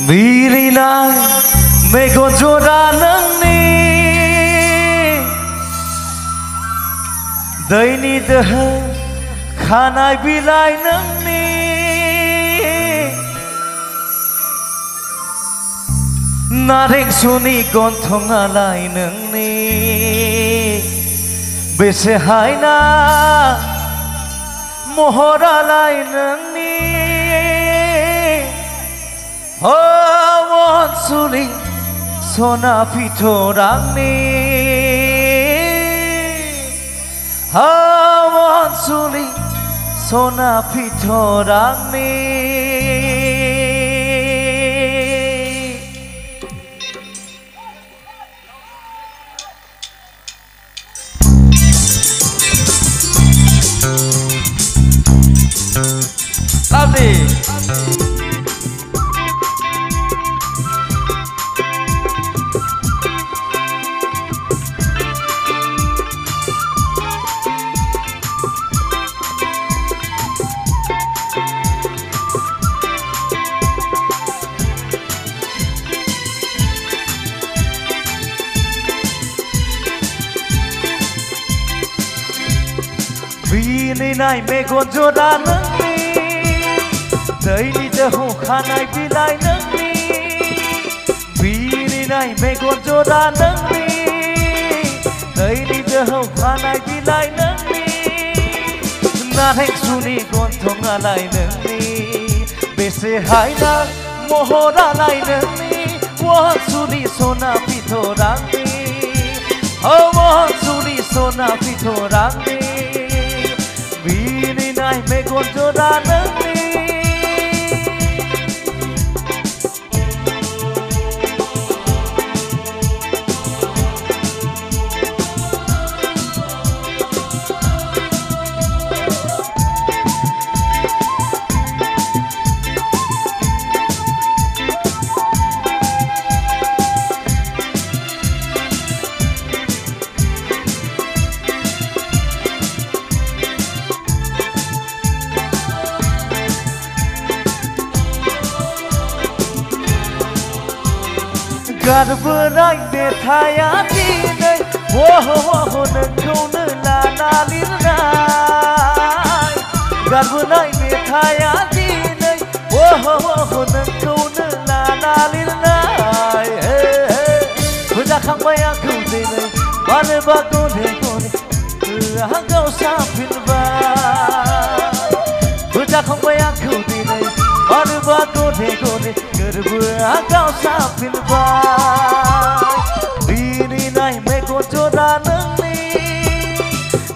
बिरिनाय Megan जरा नोंनि दैनि दोहो खानाय बिलाइ नोंनि नारें सुनि गन्थङालाय नोंनि बेसे हायना महरालाय नोंनि अनसुलि सना फिथरांनि अनसुलि सना फिथरांनि Lovely. बिनिनाय मेगन जरा नोंनि दैनि दोहो खानाय बिलाइ नोंनि बिनिनाय मेगन जरा नोंनि दैनि दोहो खानाय बिलाइ नोंनि नारें सुनि गन्थङालाय नोंनि बेसे हायना महरालाय नोंनि अनसुलि सना फिथरांनि अनसुलि सना फिथरांनि बिनिनाय मेगन जरा नोंनि गारबोनाय मेथाइया दिनै नोंखौनो लाना लिरनाय गारबोनाय मेथाइया दिनै नोंखौनो लाना लिरनाय फोजाखांबाय आंखौ दिनै मानोबा गले गले गोसोआव साफिनबाय फोजाखांबाय आंखौ दिनै मानोबा गले गले गोरबोआ गावसाफिनबाय बिनिनाय मेगन जरा नोंनि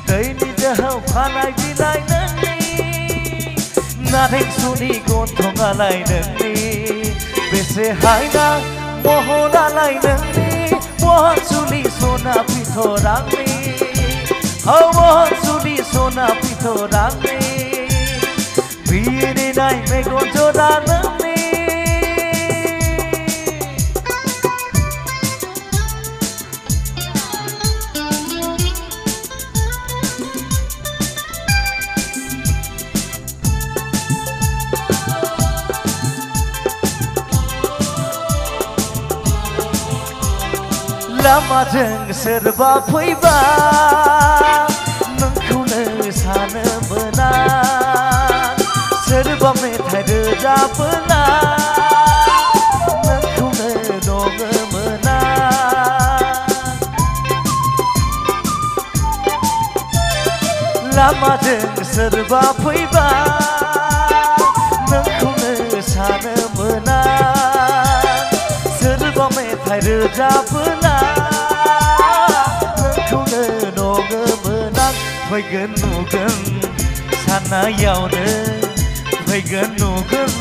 दैनि दोहो खानाय बिलाइ नोंनि नारें सुनि गन्थङालाय नोंनि बेसे हायना महरालाय नोंनि अनसुलि सना फिथरांनि अनसुलि सना फिथरांनि बिनिनाय मेगन जरा नोंनि लामाजों सोरबा फैबा नोंखौनो सानोमोन आं सोरबा मेथाइ रोजाबोला नोंखौनो दङमोन आं लामाजों सोरबा फैबा नोंखौनो सानोमोन आं सोरबा मेथाइ रोजाबोला फैगोन नुगोन साननायावनो फैगोन नुगोन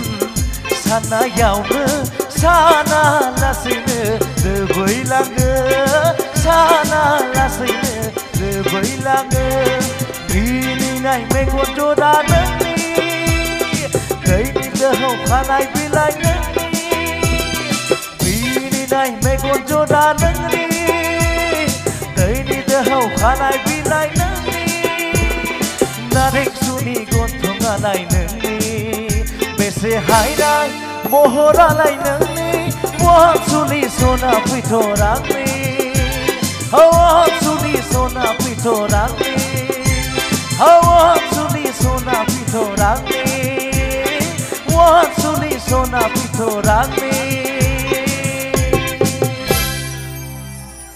साननायावनो साना लासैनो दोबैलाङो साना लासैनो दोबैलाङो बिनिनाय मेगन जरा नोंनि दैनि दोहो खानाय बिलाइ नोंनि बिनिनाय मेगन जरा नोंनि दैनि दोहो खानाय बिलाइ नोंनि नारें सुनि गन्थङालाय नोंनि बेसे हायना महरालाय नोंनि वासुनि सना बिथरांनि वासुनि सना बिथरांनि वासुनि सना बिथरांनि वासुनि सना बिथरांनि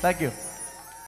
Thank you.